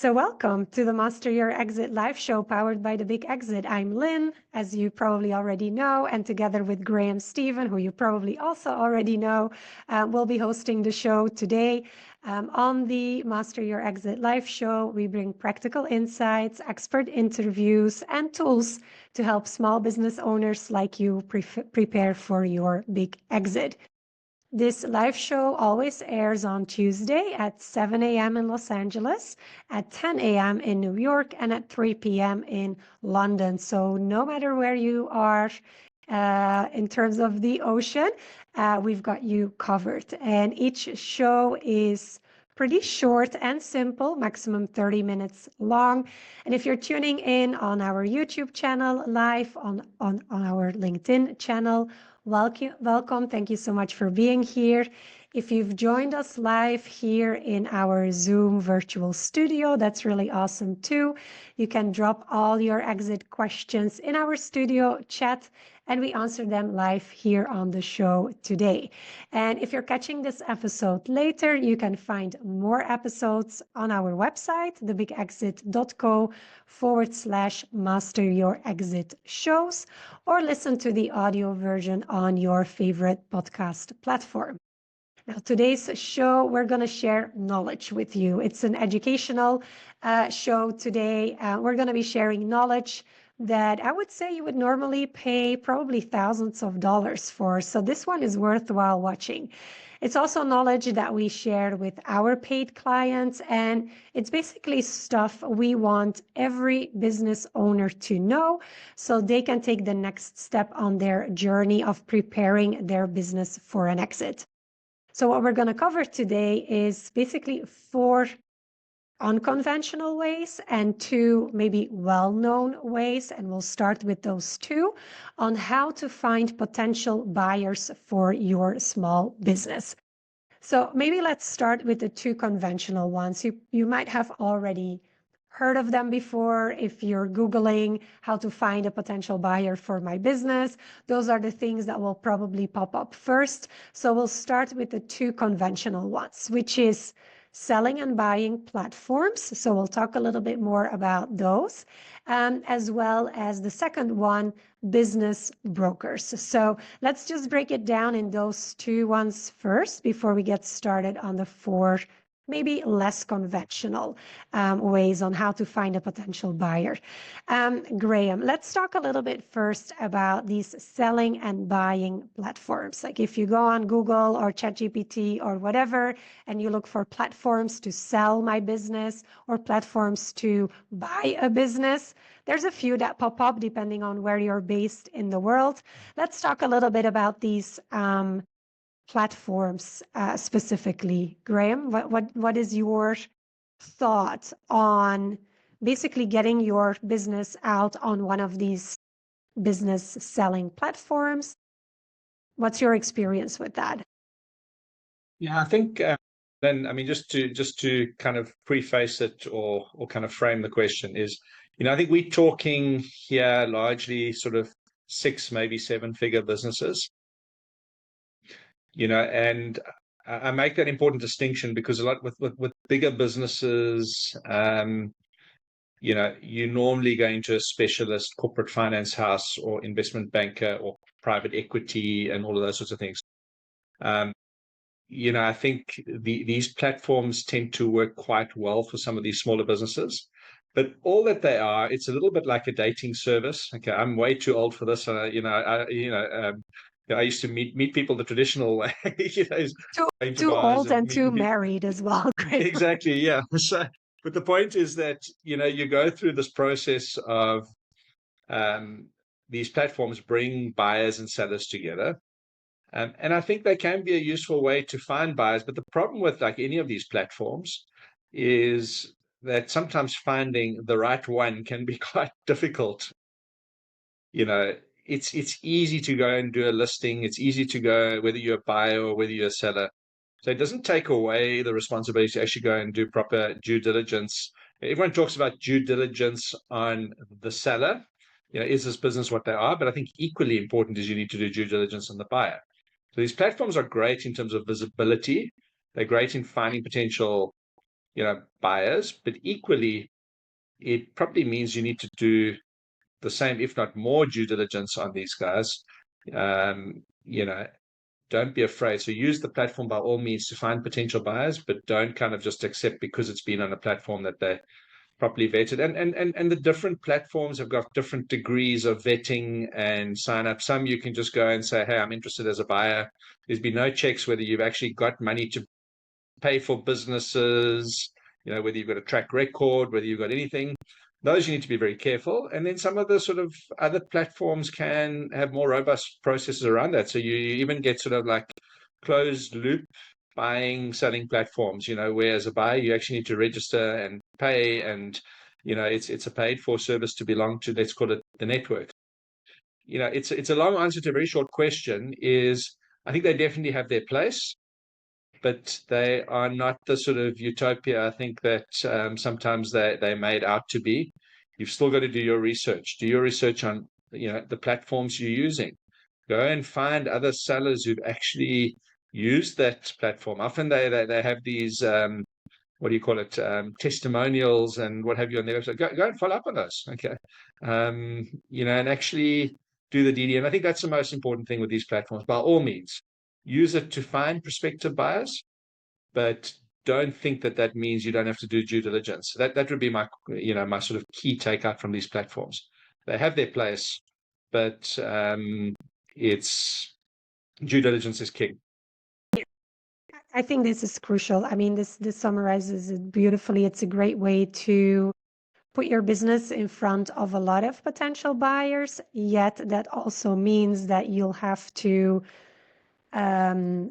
So welcome to the Master Your Exit live show powered by The Big Exit. I'm Lynn, as you probably already know, and together with Graham Stephen, who you probably also already know, we'll be hosting the show today. On the Master Your Exit live show, we bring practical insights, expert interviews, and tools to help small business owners like you prepare for your big exit. This live show always airs on Tuesday at 7 a.m. in Los Angeles, at 10 a.m. in New York, and at 3 p.m. in London. So no matter where you are in terms of the ocean, we've got you covered. And each show is pretty short and simple, maximum 30 minutes long. And if you're tuning in on our YouTube channel live, on our LinkedIn channel, welcome. Thank you so much for being here. If you've joined us live here in our Zoom virtual studio, that's really awesome too. You can drop all your exit questions in our studio chat, and we answer them live here on the show today. And if you're catching this episode later, you can find more episodes on our website, thebigexit.co/master your exit shows, or listen to the audio version on your favorite podcast platform. Now, today's show, we're going to share knowledge with you. It's an educational show today. We're going to be sharing knowledge that I would say you would normally pay probably thousands of dollars for. So this one is worthwhile watching. It's also knowledge that we share with our paid clients, and it's basically stuff we want every business owner to know so they can take the next step on their journey of preparing their business for an exit. So what we're going to cover today is basically 4 unconventional ways and 2 maybe well-known ways, and we'll start with those 2 on how to find potential buyers for your small business. So maybe let's start with the 2 conventional ones. You might have already heard of them before. If you're Googling how to find a potential buyer for my business, those are the things that will probably pop up first. So we'll start with the 2 conventional ones, which is selling and buying platforms. So we'll talk a little bit more about those, as well as the second one, business brokers. So let's just break it down in those 2 ones first before we get started on the 4 maybe less conventional ways on how to find a potential buyer. Graham, let's talk a little bit first about these selling and buying platforms. Like if you go on Google or ChatGPT or whatever, and you look for platforms to sell my business or platforms to buy a business, there's a few that pop up depending on where you're based in the world. Let's talk a little bit about these platforms specifically. Graham, what is your thought on basically getting your business out on one of these business selling platforms? What's your experience with that? Yeah, I think then, I mean, just to kind of preface it or kind of frame the question is, I think we're talking here largely sort of 6, maybe 7-figure businesses, and I make that important distinction because a lot with bigger businesses, you're normally going to a specialist corporate finance house or investment banker or private equity and all of those sorts of things. I think these platforms tend to work quite well for some of these smaller businesses, but all that they are, it's a little bit like a dating service. Okay, I'm way too old for this. I used to meet people the traditional way. Too old and too married as well. Graham. Exactly, yeah. So, but the point is that you go through this process of these platforms bring buyers and sellers together. And I think they can be a useful way to find buyers. But the problem with like any of these platforms is that sometimes finding the right one can be quite difficult. It's easy to go and do a listing. It's easy to go, whether you're a buyer or whether you're a seller. So it doesn't take away the responsibility to actually go and do proper due diligence. Everyone talks about due diligence on the seller. Is this business what they are? But I think equally important is you need to do due diligence on the buyer. So these platforms are great in terms of visibility. They're great in finding potential buyers, but equally, it probably means you need to do the same, if not more, due diligence on these guys. Don't be afraid. So use the platform by all means to find potential buyers, but don't kind of just accept because it's been on a platform that they're properly vetted. And the different platforms have got different degrees of vetting and sign up. Some you can just go and say, hey, I'm interested as a buyer. There's been no checks whether you've actually got money to pay for businesses, whether you've got a track record, whether you've got anything. Those you need to be very careful. And then some of the sort of other platforms can have more robust processes around that. So you even get sort of like closed loop buying, selling platforms, where as a buyer, you actually need to register and pay. And, it's a paid for service to belong to, let's call it the network. It's a long answer to a very short question is I think they definitely have their place, but they are not the sort of utopia I think that sometimes they're made out to be. You've still got to do your research. Do your research on the platforms you're using. Go and find other sellers who've actually used that platform. Often they have these what do you call it, testimonials and what have you on their website. Go and follow up on those, okay? And actually do the DD. And I think that's the most important thing with these platforms. By all means, use it to find prospective buyers, but don't think that means you don't have to do due diligence. That would be my my sort of key takeout from these platforms. They have their place, but it's due diligence is king. I think this is crucial. I mean, this summarizes it beautifully. It's a great way to put your business in front of a lot of potential buyers, yet that also means that you'll have to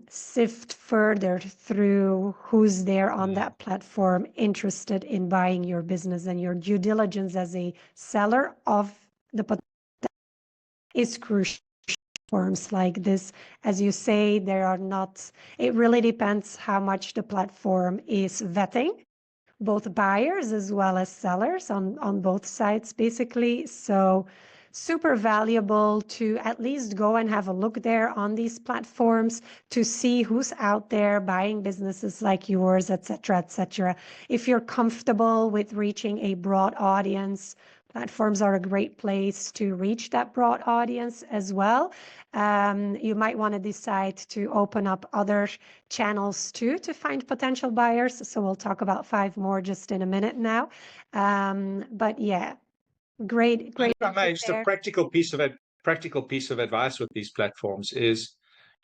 sift further through who's there on that platform interested in buying your business, and your due diligence as a seller of the potential is crucial. Platforms like this, as you say, it really depends how much the platform is vetting both buyers as well as sellers on both sides, basically. So super valuable to at least go and have a look there on these platforms to see who's out there buying businesses like yours, et cetera. If you're comfortable with reaching a broad audience, platforms are a great place to reach that broad audience as well. You might want to decide to open up other channels too to find potential buyers. So we'll talk about 5 more just in a minute now. But yeah, great. Just a practical piece of advice with these platforms is,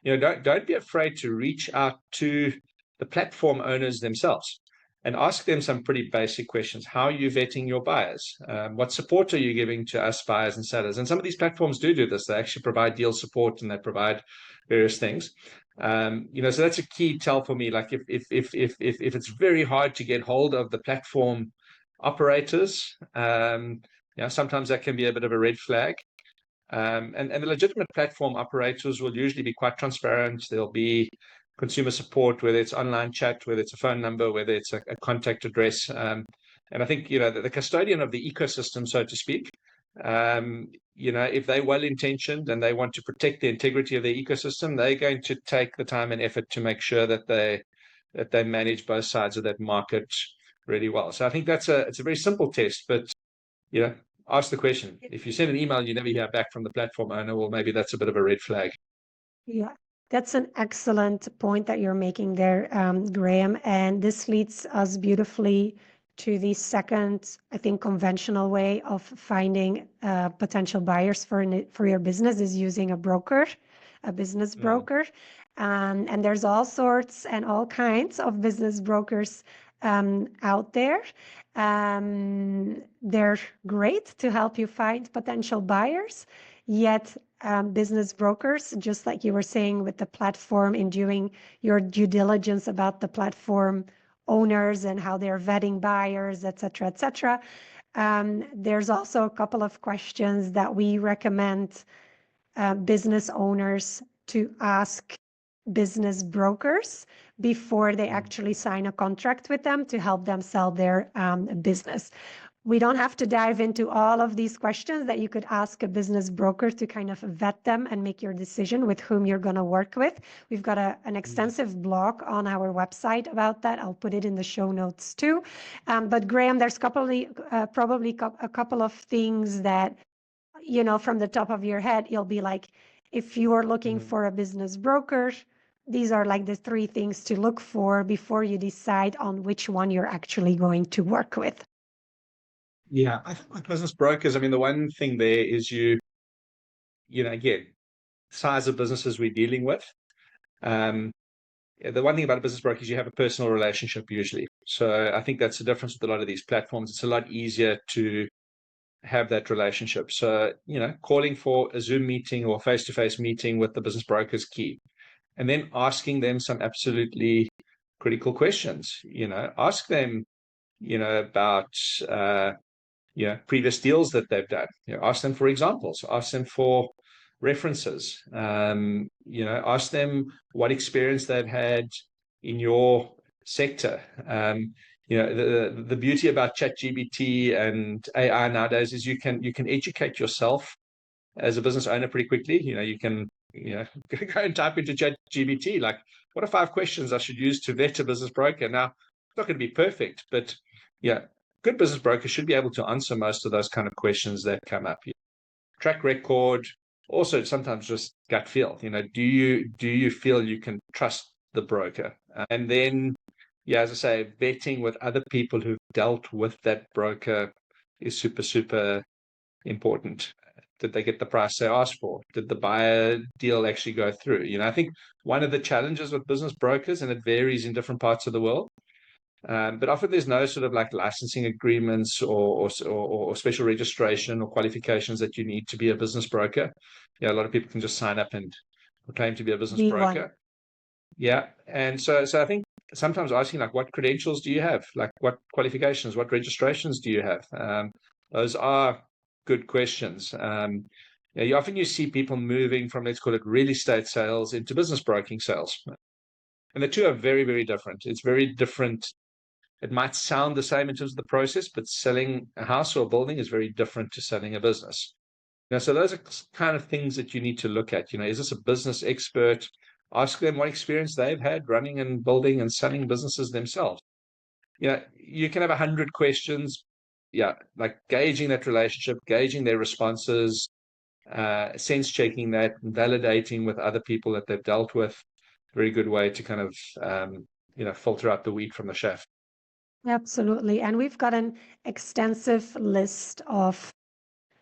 don't be afraid to reach out to the platform owners themselves and ask them some pretty basic questions. How are you vetting your buyers? What support are you giving to us buyers and sellers? And some of these platforms do this. They actually provide deal support and they provide various things. So that's a key tell for me. Like if it's very hard to get hold of the platform operators, sometimes that can be a bit of a red flag. And the legitimate platform operators will usually be quite transparent. There'll be consumer support, whether it's online chat, whether it's a phone number, whether it's a contact address. And I think, the custodian of the ecosystem, so to speak, if they're well-intentioned and they want to protect the integrity of their ecosystem, they're going to take the time and effort to make sure that they manage both sides of that market really well. So I think it's a very simple test, but ask the question. If you send an email and you never hear back from the platform owner, well, maybe that's a bit of a red flag. Yeah, that's an excellent point that you're making there, Graham. And this leads us beautifully to the second, I think, conventional way of finding potential buyers for your business is using a broker, a business broker. And there's all sorts and all kinds of business brokers out there. They're great to help you find potential buyers, yet business brokers, just like you were saying with the platform, in doing your due diligence about the platform owners and how they're vetting buyers, et cetera. There's also a couple of questions that we recommend business owners to ask business brokers before they actually sign a contract with them to help them sell their business. We don't have to dive into all of these questions that you could ask a business broker to kind of vet them and make your decision with whom you're going to work with. We've got an extensive blog on our website about that. I'll put it in the show notes too. But Graham, there's probably a couple of things that, from the top of your head, you'll be like, if you are looking for a business broker, these are like the 3 things to look for before you decide on which one you're actually going to work with. Yeah, I think with business brokers, I mean, the one thing there is again, size of businesses we're dealing with. The one thing about a business broker is you have a personal relationship usually. So I think that's the difference with a lot of these platforms. It's a lot easier to have that relationship. So, calling for a Zoom meeting or face-to-face meeting with the business broker is key. And then asking them some absolutely critical questions. Ask them, about previous deals that they've done. Ask them for examples. Ask them for references. Ask them what experience they've had in your sector. The beauty about ChatGPT and AI nowadays is you can educate yourself as a business owner pretty quickly. You can go and type into ChatGPT like, what are 5 questions I should use to vet a business broker? Now, it's not going to be perfect, but good business brokers should be able to answer most of those kind of questions that come up. Track record, also sometimes just gut feel. Do you feel you can trust the broker? And then, as I say, vetting with other people who've dealt with that broker is super, super important. Did they get the price they asked for? Did the buyer deal actually go through? I think one of the challenges with business brokers, and it varies in different parts of the world, but often there's no sort of like licensing agreements or special registration or qualifications that you need to be a business broker. A lot of people can just sign up and claim to be a business broker. Yeah. And so I think sometimes asking like, what credentials do you have? Like what qualifications, what registrations do you have? Those are good questions. You see people moving from, let's call it real estate sales into business broking sales. And the two are very, very different. It's very different. It might sound the same in terms of the process, but selling a house or a building is very different to selling a business. So those are kind of things that you need to look at. Is this a business expert? Ask them what experience they've had running and building and selling businesses themselves. You can have 100 questions. Like gauging that relationship, gauging their responses, sense checking that, validating with other people that they've dealt with. Very good way to kind of, filter out the wheat from the chaff. Absolutely. And we've got an extensive list of,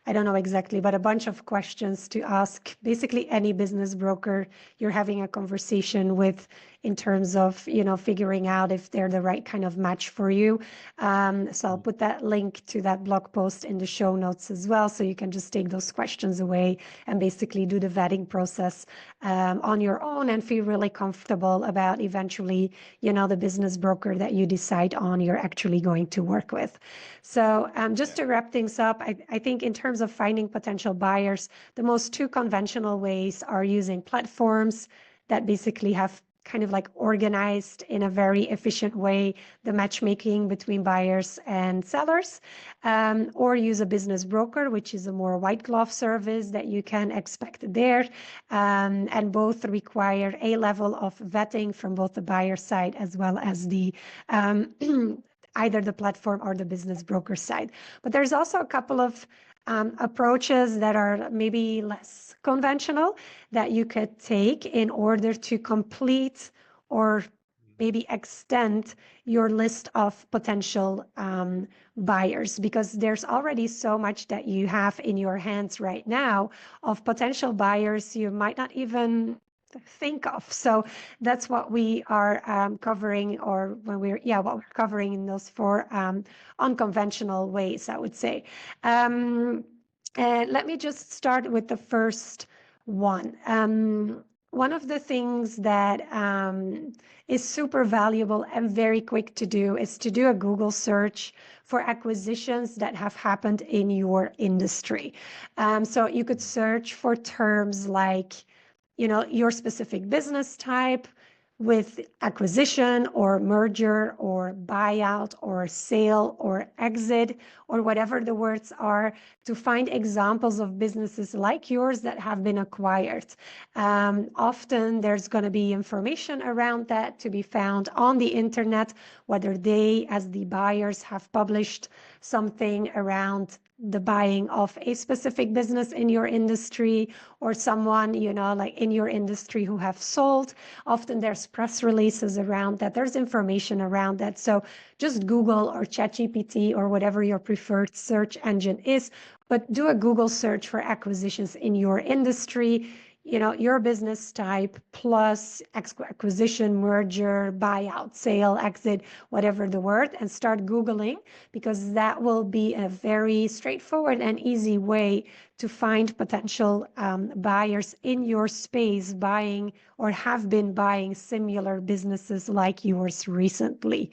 I don't know exactly, but a bunch of questions to ask basically any business broker you're having a conversation with in terms of, figuring out if they're the right kind of match for you. So I'll put that link to that blog post in the show notes as well. So you can just take those questions away and basically do the vetting process on your own and feel really comfortable about eventually, the business broker that you decide on you're actually going to work with. So just to wrap things up, I think in terms of finding potential buyers, the most 2 conventional ways are using platforms that basically have kind of like organized in a very efficient way the matchmaking between buyers and sellers, or use a business broker, which is a more white glove service that you can expect there. And both require a level of vetting from both the buyer side as well as the either the platform or the business broker side. But there's also a couple of approaches that are maybe less conventional that you could take in order to complete or maybe extend your list of potential buyers, because there's already so much that you have in your hands right now of potential buyers you might not even think of. So that's what we are covering, or what we're covering in those 4 unconventional ways, I would say. And let me just start with the first one. One of the things that is super valuable and very quick to do is to do a Google search for acquisitions that have happened in your industry. So you could search for terms like your specific business type with acquisition or merger or buyout or sale or exit or whatever the words are, to find examples of businesses like yours that have been acquired. Often there's going to be information around that to be found on the internet, whether they, as the buyers, have published something around the buying of a specific business in your industry, or someone, like in your industry who have sold. Often there's press releases around that. There's information around that. So just Google or ChatGPT or whatever your preferred search engine is, but do a Google search for acquisitions in your industry, your business type plus acquisition, merger, buyout, sale, exit, whatever the word, and start Googling, because that will be a very straightforward and easy way to find potential buyers in your space buying or have been buying similar businesses like yours recently.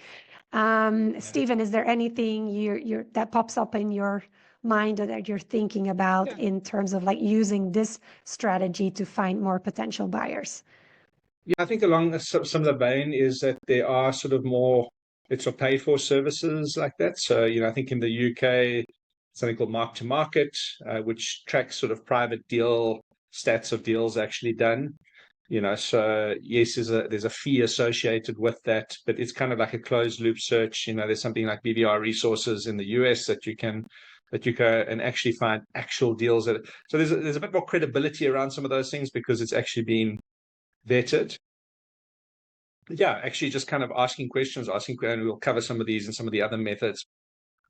Stephen, is there anything that pops up in your mind or that you're thinking about in terms of like using this strategy to find more potential buyers? Yeah, I think along some of the vein is that there are sort of more, it's sort of paid for services like that. So, I think in the UK, something called Mark to Market, which tracks sort of private deal stats of deals actually done. So yes, there's a fee associated with that, but it's kind of like a closed loop search. There's something like BVR resources in the US that you can and actually find actual deals so there's a bit more credibility around some of those things because it's actually been vetted. Yeah, actually just kind of asking questions, and we'll cover some of these and some of the other methods,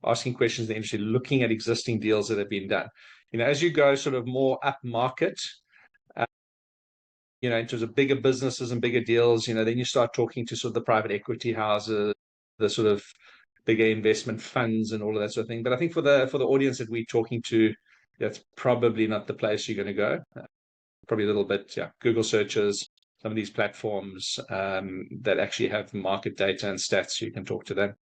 asking questions in the industry, looking at existing deals that have been done. As you go sort of more up market, in terms of bigger businesses and bigger deals, then you start talking to sort of the private equity houses, the sort of bigger investment funds and all of that sort of thing. But I think for the audience that we're talking to, that's probably not the place you're going to go. Probably a little bit, Google searches, some of these platforms that actually have market data and stats, so you can talk to them.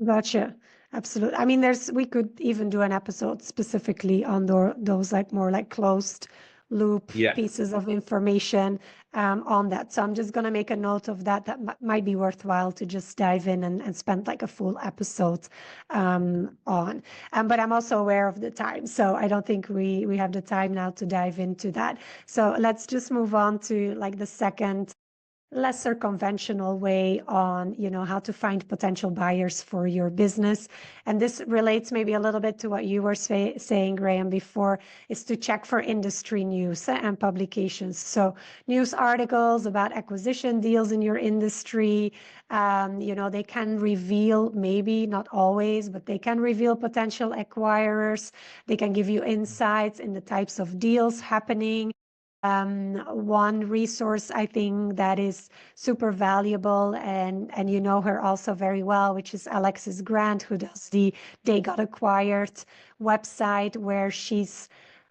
Gotcha. Absolutely. I mean, we could even do an episode specifically on those like more like closed loop pieces of information on that. So I'm just going to make a note of that. That might be worthwhile to just dive in and spend like a full episode on. But I'm also aware of the time. So I don't think we have the time now to dive into that. So let's just move on to like the second lesser conventional way on how to find potential buyers for your business. And this relates maybe a little bit to what you were saying, Graham, before, is to check for industry news and publications. So news articles about acquisition deals in your industry, they can reveal, maybe not always, but they can reveal potential acquirers. They can give you insights in the types of deals happening. One resource I think that is super valuable, and you know her also very well, which is Alexis Grant, who does the They Got Acquired website, where she's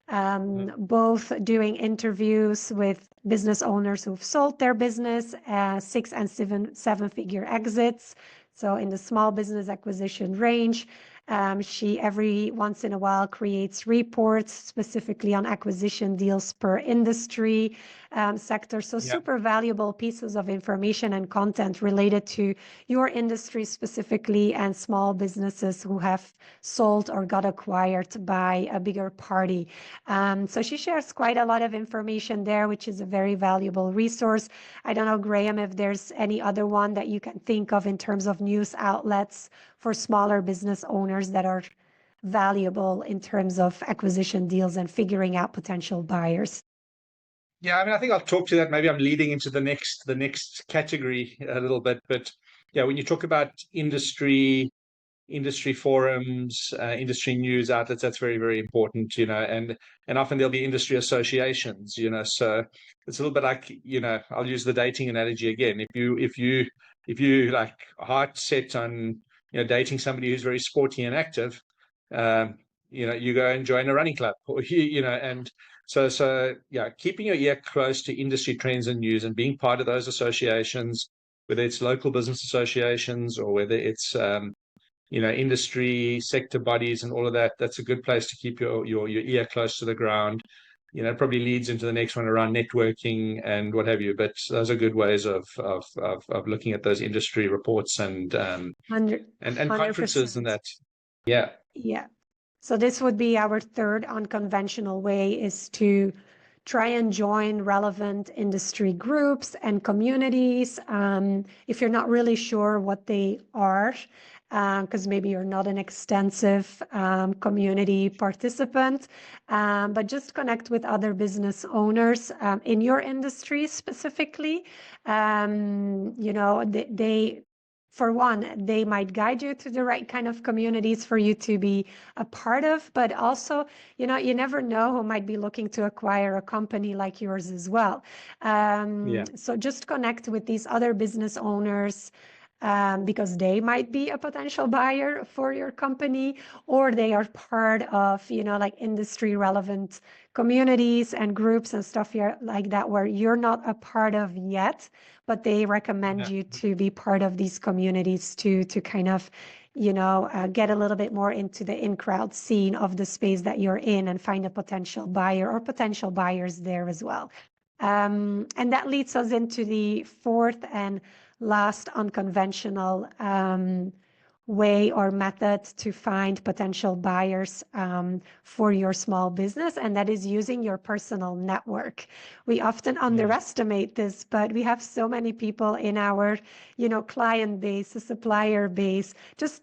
both doing interviews with business owners who've sold their business, 6 and 7-figure exits, so in the small business acquisition range. She every once in a while creates reports specifically on acquisition deals per industry sector. So super valuable pieces of information and content related to your industry specifically, and small businesses who have sold or got acquired by a bigger party. So she shares quite a lot of information there, which is a very valuable resource. I don't know, Graham, if there's any other one that you can think of in terms of news outlets for smaller business owners that are valuable in terms of acquisition deals and figuring out potential buyers. Yeah, I mean, I think I'll talk to that. Maybe I'm leading into the next category a little bit, but yeah, when you talk about industry forums, industry news outlets, that's very, very important, and often there'll be industry associations, so it's a little bit like, I'll use the dating analogy again. If you like heart set on, dating somebody who's very sporty and active, you go and join a running club, or, and so yeah, keeping your ear close to industry trends and news and being part of those associations, whether it's local business associations or whether it's, industry sector bodies and all of that, that's a good place to keep your ear close to the ground. probably leads into the next one around networking and what have you. But those are good ways of looking at those industry reports and 100%. conferences and that. Yeah. Yeah. So this would be our third unconventional way, is to try and join relevant industry groups and communities. If you're not really sure what they are, because maybe you're not an extensive community participant, but just connect with other business owners in your industry specifically. They for one, they might guide you to the right kind of communities for you to be a part of, but also, you never know who might be looking to acquire a company like yours as well. So just connect with these other business owners, because they might be a potential buyer for your company, or they are part of, like industry relevant communities and groups and stuff here like that, where you're not a part of yet, but they recommend you to be part of these communities to kind of, get a little bit more into the in-crowd scene of the space that you're in and find a potential buyer or potential buyers there as well. And that leads us into the fourth and last unconventional way or method to find potential buyers for your small business, and that is using your personal network. We often underestimate this, but we have so many people in our, client base, supplier base, just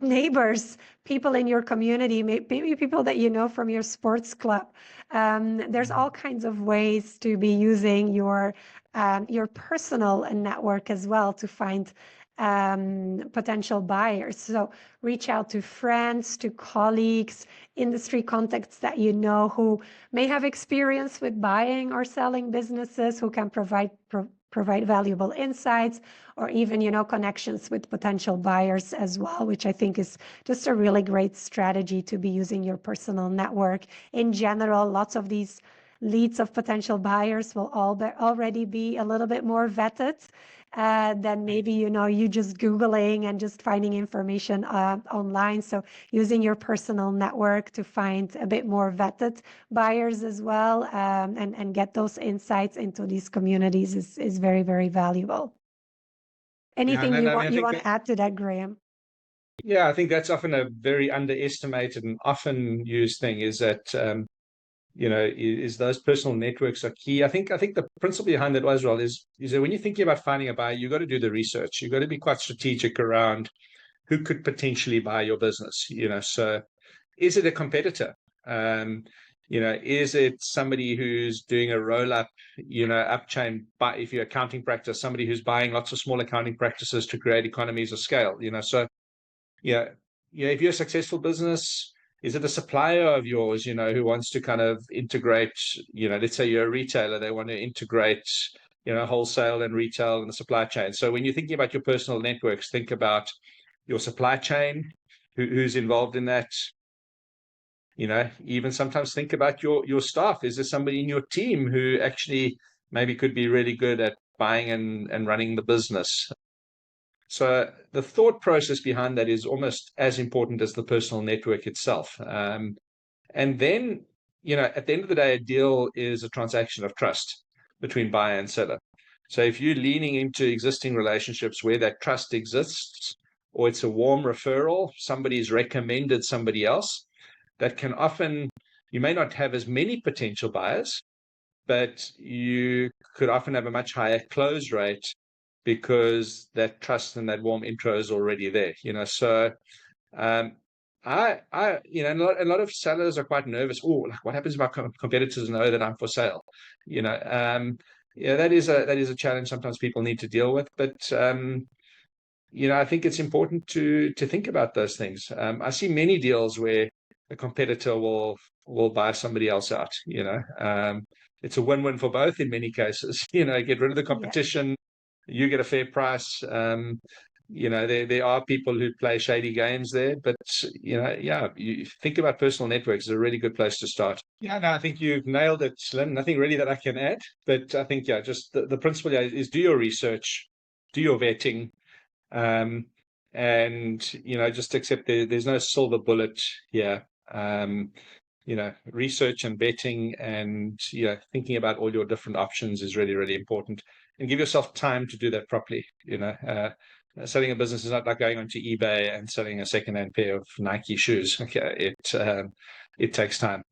neighbors, people in your community, maybe people that you know from your sports club. There's all kinds of ways to be using your personal network as well to find potential buyers. So reach out to friends, to colleagues, industry contacts that you know who may have experience with buying or selling businesses, who can provide valuable insights, or even, connections with potential buyers as well, which I think is just a really great strategy to be using your personal network. In general, lots of these leads of potential buyers will already be a little bit more vetted than maybe, you just Googling and just finding information online. So using your personal network to find a bit more vetted buyers as well, and get those insights into these communities is very, very valuable. Anything you want to add to that, Graham? Yeah, I think that's often a very underestimated and often used thing, is that is those personal networks are key. I think the principle behind that as well is that when you're thinking about finding a buyer, you got to do the research. You got to be quite strategic around who could potentially buy your business. So is it a competitor? Is it somebody who's doing a roll up, up chain, but if you're accounting practice, somebody who's buying lots of small accounting practices to create economies of scale, so if you're a successful business, is it a supplier of yours, who wants to kind of integrate, let's say you're a retailer, they want to integrate, wholesale and retail and the supply chain. So when you're thinking about your personal networks, think about your supply chain, who's involved in that. Even sometimes think about your staff. Is there somebody in your team who actually maybe could be really good at buying and running the business? So the thought process behind that is almost as important as the personal network itself. And then, at the end of the day, a deal is a transaction of trust between buyer and seller. So if you're leaning into existing relationships where that trust exists, or it's a warm referral, somebody's recommended somebody else, that can often, you may not have as many potential buyers, but you could often have a much higher close rate because that trust and that warm intro is already there. So a lot of sellers are quite nervous. Oh, like what happens if my competitors know that I'm for sale? That is a challenge sometimes people need to deal with. But I think it's important to think about those things. I see many deals where a competitor will buy somebody else out. It's a win-win for both in many cases. Get rid of the competition. You get a fair price. There are people who play shady games there, but you think about personal networks is a really good place to start. Yeah, no, I think you've nailed it, Lien. Nothing really that I can add, but I think just the principle is do your research, do your vetting, and just accept there's no silver bullet here. research and vetting and, thinking about all your different options is really, really important. And give yourself time to do that properly. Selling a business is not like going onto eBay and selling a secondhand pair of Nike shoes. Okay, it takes time.